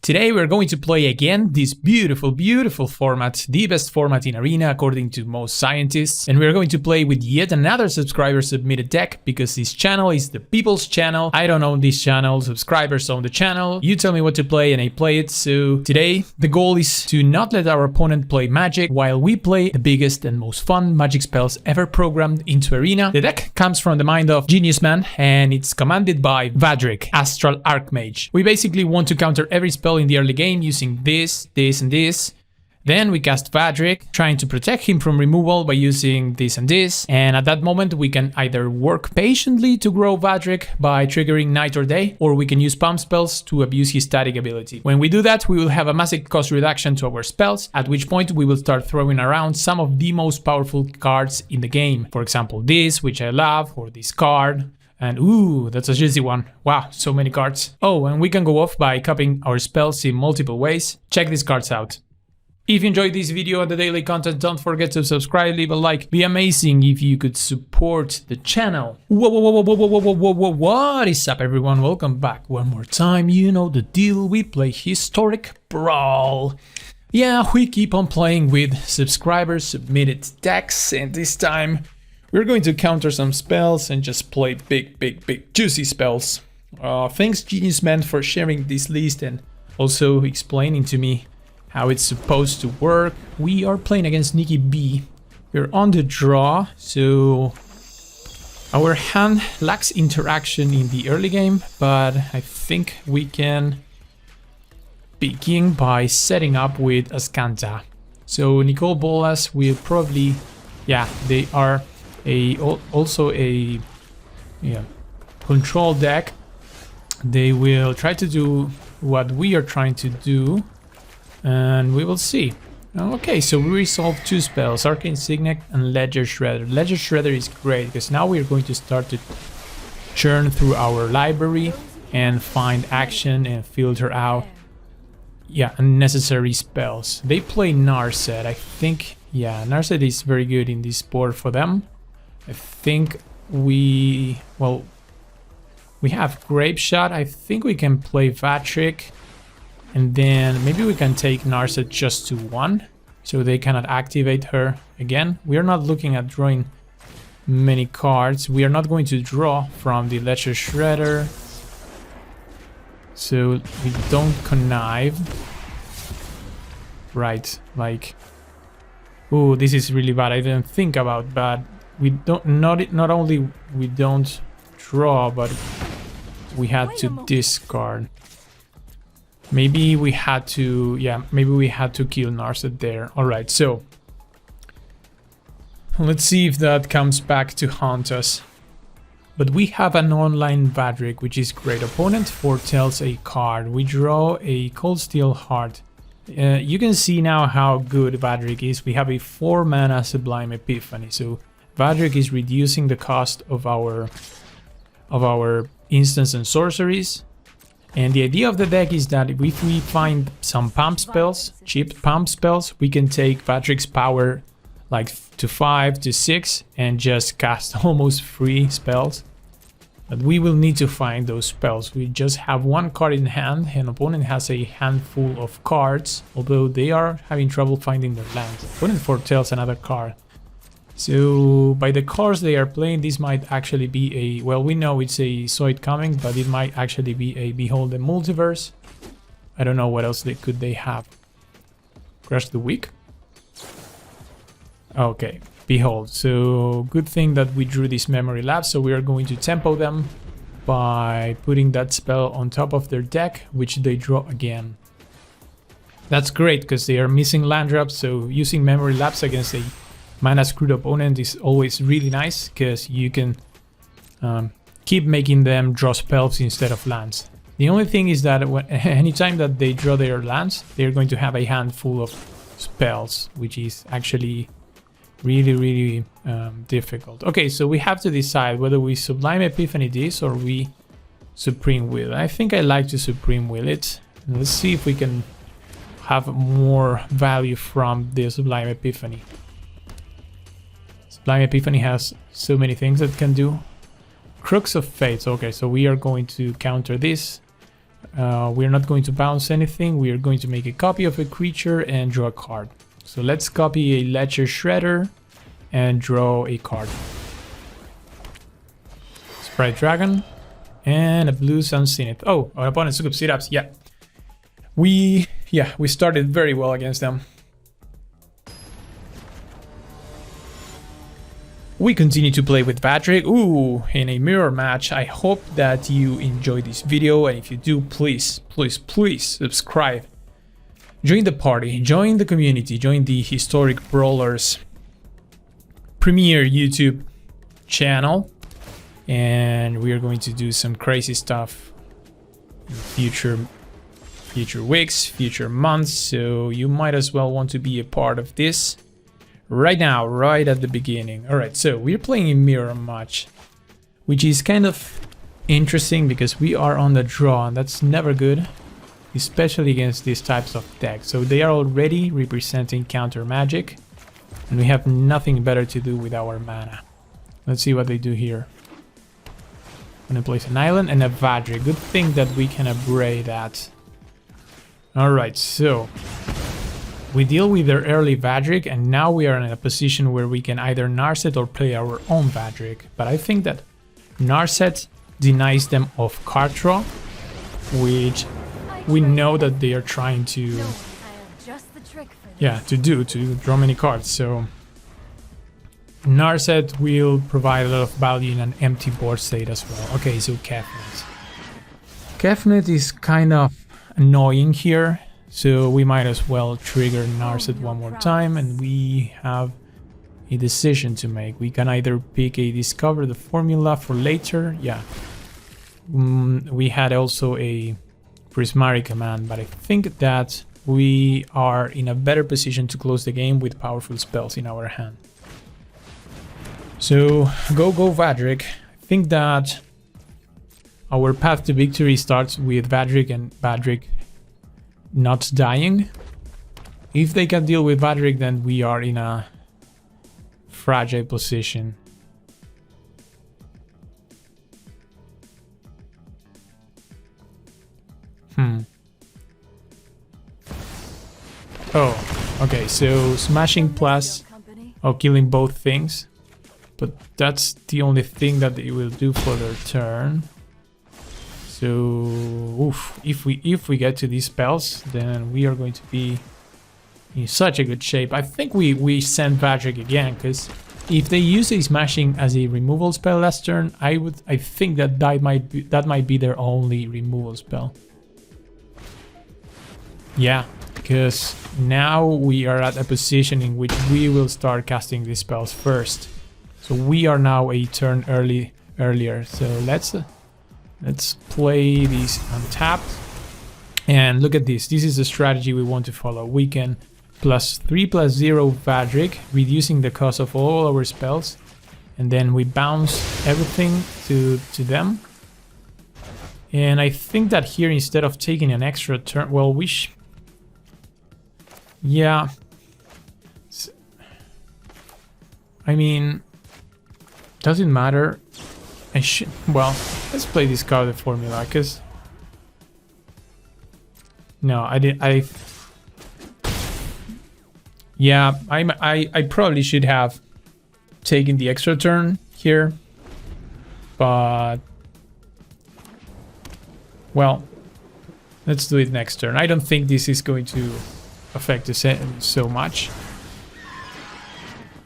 Today we're going to play again this beautiful format, the best format in Arena according to most scientists, and we're going to play with yet another subscriber submitted deck because this channel is the people's channel. I don't own this channel, subscribers own the channel. You tell me what to play and I play it. So today the goal is to not let our opponent play magic while we play the biggest and most fun magic spells ever programmed into Arena. The deck comes from the mind of Genius Man and it's commanded by Vadrik, Astral Archmage. We basically want to counter every spell in the early game using this, and this. Then we cast Vadrik, trying to protect him from removal by using this and this. And at that moment we can either work patiently to grow Vadrik by triggering Night or Day, or we can use pump spells to abuse his static ability. When we do that, we will have a massive cost reduction to our spells, at which point we will start throwing around some of the most powerful cards in the game. For example, this, which I love, or this card. And ooh, that's a juicy one. Wow, so many cards. Oh, and we can go off by copying our spells in multiple ways. Check these cards out. If you enjoyed this video and the daily content, don't forget to subscribe, leave a like. Be amazing if you could support the channel. Whoa, what is up everyone? Welcome back one more time. You know the deal, we play Historic Brawl. Yeah, we keep on playing with subscribers submitted decks, and this time we're going to counter some spells and just play big juicy spells. Thanks Genius Man for sharing this list and also explaining to me how it's supposed to work. We are playing against Nikki B. We're on the draw, so our hand lacks interaction in the early game, but I think we can begin by setting up with Azcanta. So Nicol Bolas will probably, yeah, they are also a control deck. They will try to do what we are trying to do, and we will see. Okay, so we resolved two spells, Arcane Signet and Ledger Shredder. Ledger Shredder is great because now we're going to start to churn through our library and find action and filter out unnecessary spells. They play Narset. I think, yeah, Narset is very good in this board for them. I think we have Grape Shot. I think we can play Vadrik, and then maybe we can take Narset just to 1, so they cannot activate her again. We are not looking at drawing many cards. We are not going to draw from the Ledger Shredder, so we don't connive. Right, like, oh, this is really bad. I didn't think about that. We don't not only we don't draw, but we had to discard. Maybe we had to, maybe we had to kill Narset there. All right, so let's see if that comes back to haunt us. But we have an online Vadrik, which is great. Opponent foretells a card. We draw a Cold Steel Heart. You can see now how good Vadrik is. We have a 4-mana Sublime Epiphany, so Vadrik is reducing the cost of our instants and sorceries. And the idea of the deck is that if we find some pump spells, cheap pump spells, we can take Vadrik's power like to 5 to 6 and just cast almost free spells. But we will need to find those spells. We just have one card in hand, and opponent has a handful of cards, although they are having trouble finding their lands. Opponent foretells another card. So by the cards they are playing, this might actually be a, well, we know it's a Zoid Coming, but it might actually be a Behold the Multiverse. I don't know what else they have. Crush the Weak. Okay, Behold. So good thing that we drew this Memory Lapse, so we are going to tempo them by putting that spell on top of their deck, which they draw again. That's great because they are missing land drops, so using Memory Lapse against a mana screwed opponent is always really nice because you can keep making them draw spells instead of lands. The only thing is that anytime that they draw their lands, they're going to have a handful of spells, which is actually really difficult. Okay, so we have to decide whether we Sublime Epiphany this or we Supreme Will. I think I like to Supreme Will it. Let's see if we can have more value from the Sublime Epiphany. Sublime Epiphany has so many things that can do. Crux of Fates. Okay, so we are going to counter this We're not going to bounce anything. We are going to make a copy of a creature and draw a card. So let's copy a Ledger Shredder and draw a card. Sprite Dragon and a blue Sun Zenith. Oh, our opponent took up sit-ups. Yeah. We started very well against them. We continue to play with Vadrik. Ooh, in a mirror match. I hope that you enjoyed this video, and if you do, please subscribe. Join the party, join the community, join the Historic Brawlers premier YouTube channel, and we are going to do some crazy stuff in future weeks, future months, so you might as well want to be a part of this. Right now, right at the beginning. Alright, so we're playing a mirror match, which is kind of interesting because we are on the draw, and that's never good, especially against these types of decks. So they are already representing counter magic, and we have nothing better to do with our mana. Let's see what they do here. I'm gonna place an island and a Vadrik. Good thing that we can abray that. Alright, so we deal with their early Vadrik, and now we are in a position where we can either Narset or play our own Vadrik. But I think that Narset denies them of card draw, which we know that they are trying to to draw many cards. So Narset will provide a lot of value in an empty board state as well. Okay, so Kefnet. Kefnet is kind of annoying here. So we might as well trigger Narset one more time, and we have a decision to make. We can either pick a Discover the Formula for later. Yeah. We had also a Prismari command, but I think that we are in a better position to close the game with powerful spells in our hand. So go Vadrik. I think that our path to victory starts with Vadrik and Vadrik not dying. If they can deal with Vadrik, then we are in a fragile position. Oh, okay, so smashing plus killing both things, but that's the only thing that they will do for their turn. So, if we get to these spells, then we are going to be in such a good shape. I think we send Vadrik again, because if they use a smashing as a removal spell last turn, I think that might be their only removal spell. Yeah, because now we are at a position in which we will start casting these spells first. So we are now a turn earlier. So let's play these untapped, and look at this. This is the strategy we want to follow. We can +3/+0 Vadrik, reducing the cost of all our spells, and then we bounce everything to them. And I think that here, instead of taking an extra turn, well, yeah, I mean, doesn't matter. Well, let's play this card, the Formula, because no, yeah, I probably should have taken the extra turn here, but well, let's do it next turn. I don't think this is going to affect us so much.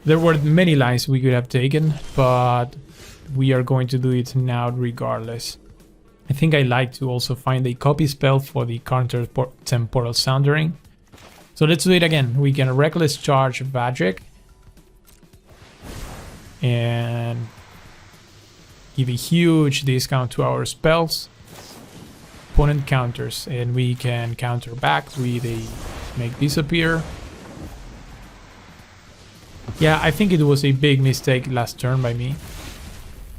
There were many lines we could have taken, but we are going to do it now regardless. I think I like to also find a copy spell for the counter Temporal Sundering. So let's do it again. We can Reckless Charge Vadrik and give a huge discount to our spells. Opponent counters, and we can counter back with a Make Disappear. Yeah, I think it was a big mistake last turn by me.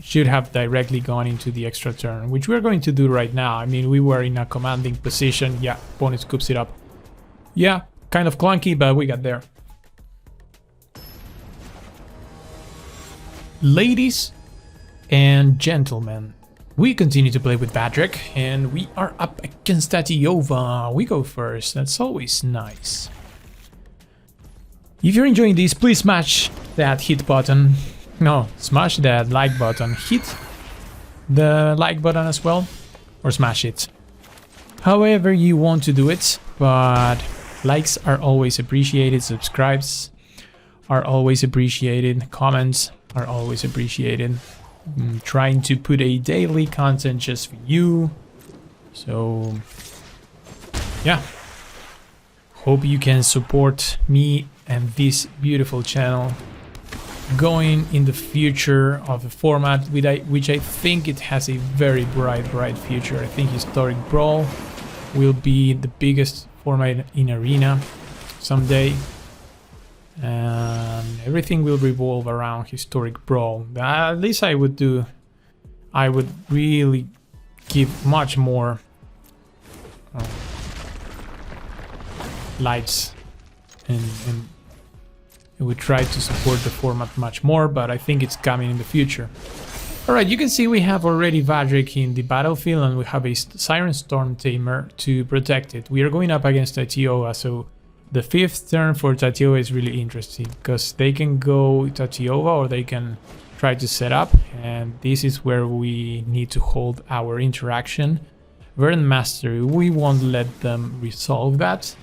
Should have directly gone into the extra turn, which we're going to do right now. I mean, we were in a commanding position. Yeah, opponent scoops it up. Yeah, kind of clunky, but we got there. Ladies and gentlemen, We continue to play with Vadrik, and we are up against Tatyova. We go first, that's always nice. If you're enjoying this, please smash that hit button. No, smash that like button. Hit the like button as well, or smash it. However you want to do it, but likes are always appreciated, subscribes are always appreciated, comments are always appreciated. I'm trying to put a daily content just for you, so yeah, hope you can support me and this beautiful channel going in the future of the format, which I think it has a very bright future. I think Historic Brawl will be the biggest format in Arena someday, and everything will revolve around Historic Brawl. At least I would really give much more lights, and I would try to support the format much more, but I think it's coming in the future. Alright, you can see we have already Vadrik in the battlefield, and we have a Siren Storm Tamer to protect it. We are going up against Tatyova, so the 5th turn for Tatyova is really interesting, because they can go Tatyova or they can try to set up, and this is where we need to hold our interaction. Verdant Mastery, we won't let them resolve that.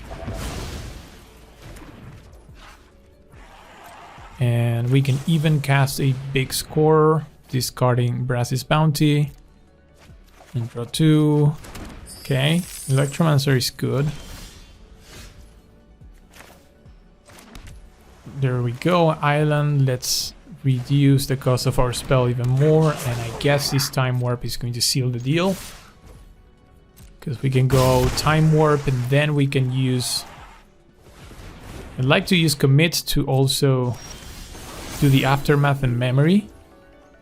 And we can even cast a big score, discarding Brass's Bounty. Intro 2. Okay, Electromancer is good. There we go, Island. Let's reduce the cost of our spell even more, and I guess this Time Warp is going to seal the deal. Because we can go Time Warp, and then we can use... I'd like to use Commit to also do the Aftermath and Memory.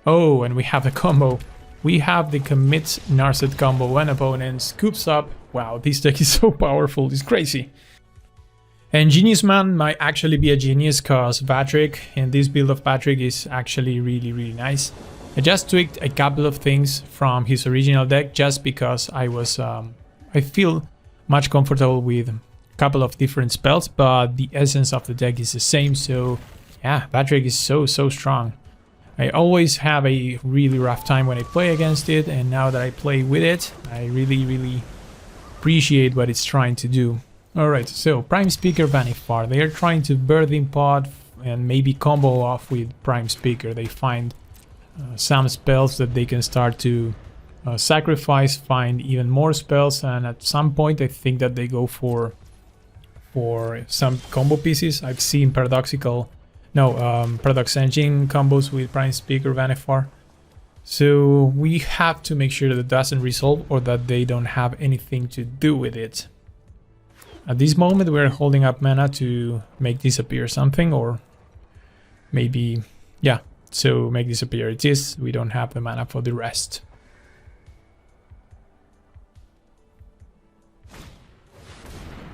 Oh, and we have the combo. We have the Commit Narset combo when opponent scoops up. Wow, this deck is so powerful, it's crazy. And Genius Man might actually be a genius, because Vadrik, and this build of Vadrik is actually really nice. I just tweaked a couple of things from his original deck just because I feel much comfortable with a couple of different spells, but the essence of the deck is the same, so yeah, Vadrik is so strong. I always have a really rough time when I play against it, and now that I play with it, I really appreciate what it's trying to do. Alright, so Prime Speaker Vannifar, they are trying to Birthing Pod and maybe combo off with Prime Speaker. They find some spells that they can start to sacrifice, find even more spells, and at some point I think that they go for some combo pieces. I've seen Paradox Engine combos with Prime Speaker Vannifar. So we have to make sure that it doesn't resolve or that they don't have anything to do with it. At this moment we're holding up mana to make disappear something, or maybe, yeah, so make disappear it is. We don't have the mana for the rest.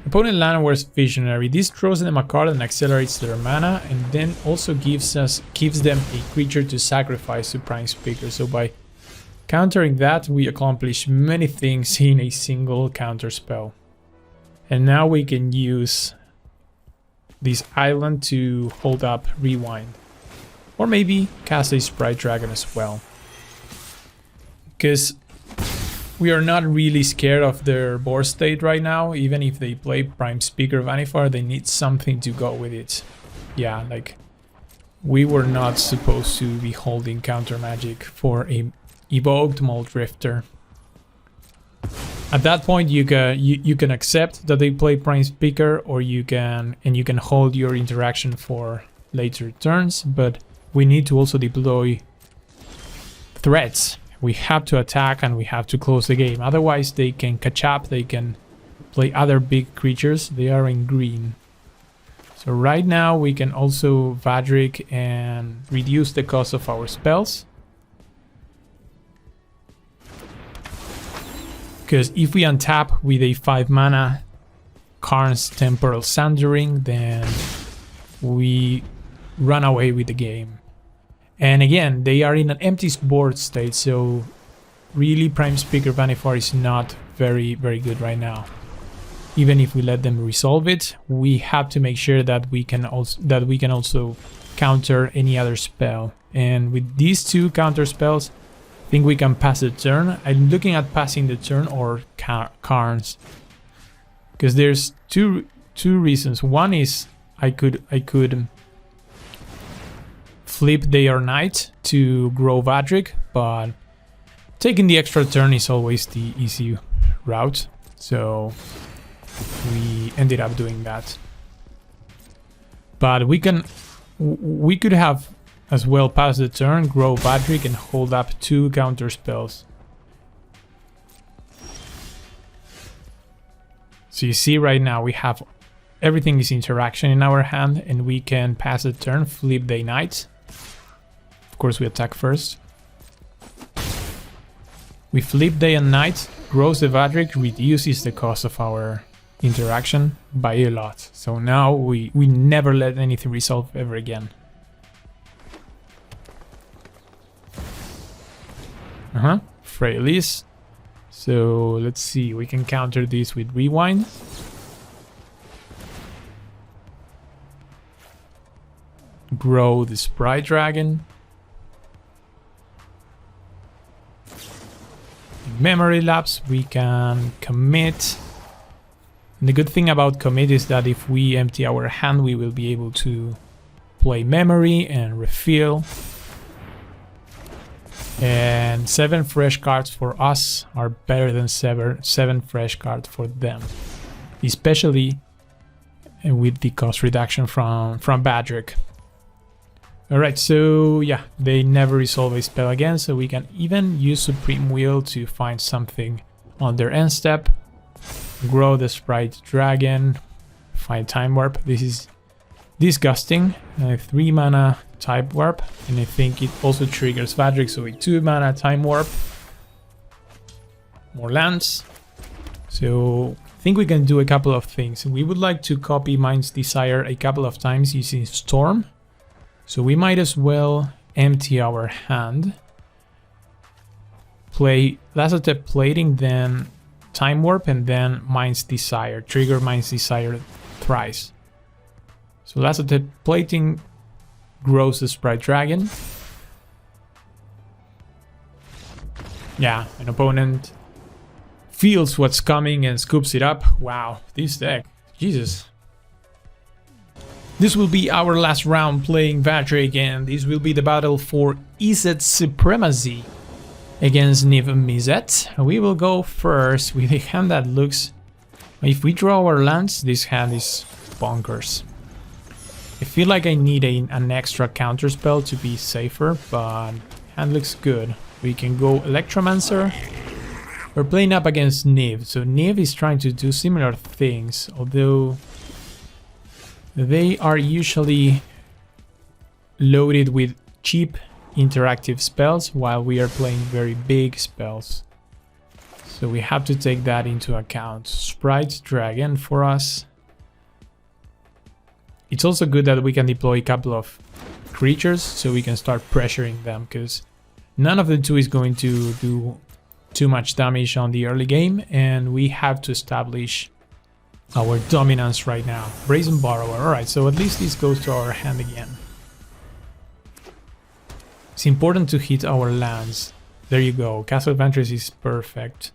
Opponent Llanowar's Visionary. This draws them a card and accelerates their mana, and then also gives them a creature to sacrifice to Prime Speaker. So by countering that, we accomplish many things in a single counter spell. And now we can use this island to hold up Rewind. Or maybe cast a Sprite Dragon as well. Because we are not really scared of their board state right now. Even if they play Prime Speaker Vannifar, they need something to go with it. Yeah, like, we were not supposed to be holding counter magic for a evoked Muldrifter. At that point, you can accept that they play Prime Speaker, or you can hold your interaction for later turns. But we need to also deploy threats. We have to attack and we have to close the game. Otherwise, they can catch up. They can play other big creatures. They are in green. So right now we can also Vadrik and reduce the cost of our spells. Because if we untap with a 5 mana Karn's Temporal Sundering, then we run away with the game. And again, they are in an empty board state, so really Prime Speaker Vannifar is not very good right now. Even if we let them resolve it, we have to make sure that we can also counter any other spell. And with these two counter spells, I think we can pass the turn. I'm looking at passing the turn or Karns, because there's two reasons. One is I could flip day or night to grow Vadrik, but taking the extra turn is always the easy route, so we ended up doing that. But we could have as well pass the turn, grow Vadrik, and hold up 2 counter spells. So you see right now we have everything is interaction in our hand, and we can pass the turn, flip day night. Of course, we attack first. We flip day and night, grows the Vadrik, reduces the cost of our interaction by a lot. So now we never let anything resolve ever again. Freyalise. So let's see, we can counter this with Rewind. Grow the Sprite Dragon. Memory Lapse, we can commit. And the good thing about commit is that if we empty our hand, we will be able to play memory and refill. And 7 fresh cards for us are better than 7 fresh cards for them, especially with the cost reduction from Vadrik. Alright, so yeah, they never resolve a spell again, so we can even use Supreme Will to find something on their end step. Grow the Sprite Dragon, find Time Warp. This is disgusting. 3 mana Type Warp, and I think it also triggers Vadrik, so a 2 mana Time Warp. More lands. So I think we can do a couple of things. We would like to copy Mind's Desire a couple of times using Storm. So we might as well empty our hand, play Lazotep Plating, then Time Warp, and then Mind's Desire. Trigger Mind's Desire thrice. So Lazotep Plating grows the Sprite Dragon. Yeah, an opponent feels what's coming and scoops it up. Wow, this deck, Jesus. This will be our last round playing Vadrik, and this will be the battle for Izzet Supremacy against Niv Mizzet. We will go first with a hand that looks... If we draw our lands, this hand is bonkers. I feel like I need an extra counter spell to be safer, but hand looks good. We can go Electromancer. We're playing up against Niv, so Niv is trying to do similar things, although they are usually loaded with cheap interactive spells while we are playing very big spells. So we have to take that into account. Sprite Dragon for us. It's also good that we can deploy a couple of creatures so we can start pressuring them, because none of the two is going to do too much damage on the early game, and we have to establish our dominance right now. Brazen Borrower. Alright, so at least this goes to our hand again. It's important to hit our lands. There you go. Castle Adventures is perfect.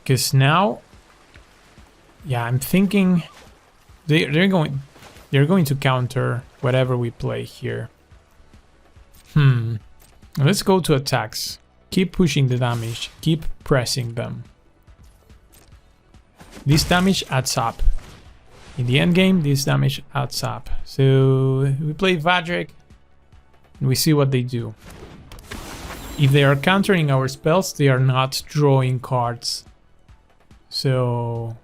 Because now, yeah, I'm thinking they're going to counter whatever we play here. Let's go to attacks. Keep pushing the damage. Keep pressing them. This damage adds up. In the end game, this damage adds up. So we play Vadrik and we see what they do. If they are countering our spells, they are not drawing cards. So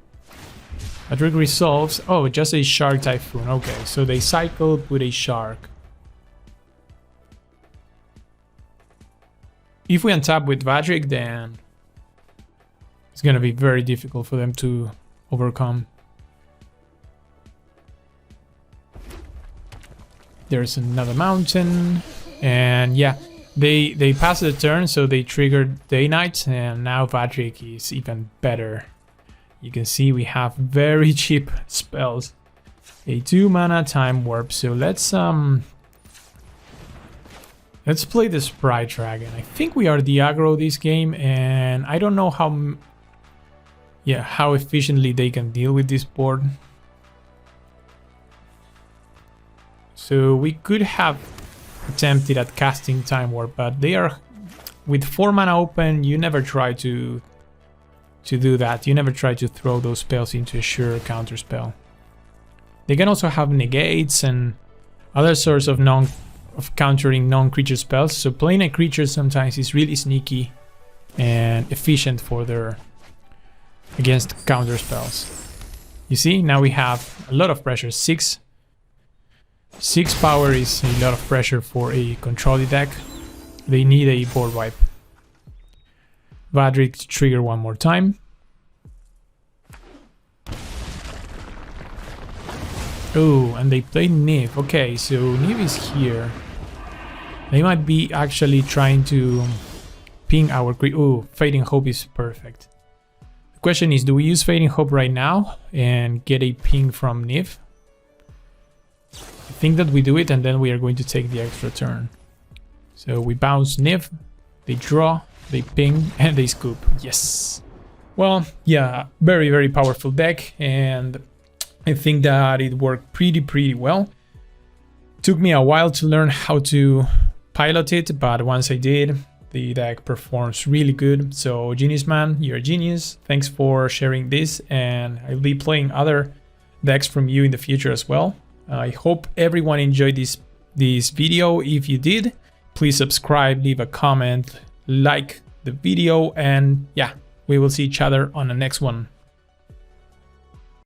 Vadrik resolves. Oh, just a Shark Typhoon. Okay, so they cycle with a shark. If we untap with Vadrik, then it's gonna be very difficult for them to overcome. There's another mountain, and yeah, They passed the turn, so they triggered Day Knight, and now Vadrik is even better. You can see we have very cheap spells. A 2-mana Time Warp. So let's play the Sprite Dragon. I think we are the aggro this game, and I don't know how efficiently they can deal with this board. So we could have attempted at casting Time Warp, but they are with 4 mana open. You never try to do that. You never try to throw those spells into a sure counter spell. They can also have negates and other sorts of countering non-creature spells. So playing a creature sometimes is really sneaky and efficient for their against counter spells. You see, now we have a lot of pressure. 6 power is a lot of pressure for a control deck. They need a board wipe. Vadrik to trigger one more time. Oh, and they play Niv. Okay, so Niv is here. They might be actually trying to ping our oh, Fading Hope is perfect. The question is, do we use Fading Hope right now and get a ping from Niv? I think that we do it, and then we are going to take the extra turn. So we bounce Niv, they draw, they ping, and they scoop. Yes! Well, yeah, very, very powerful deck, and I think that it worked pretty well. It took me a while to learn how to pilot it, but once I did, the deck performs really good. So Genius Man, you're a genius. Thanks for sharing this, and I'll be playing other decks from you in the future as well. I hope everyone enjoyed this video. If you did, please subscribe, leave a comment, like the video, and yeah, we will see each other on the next one.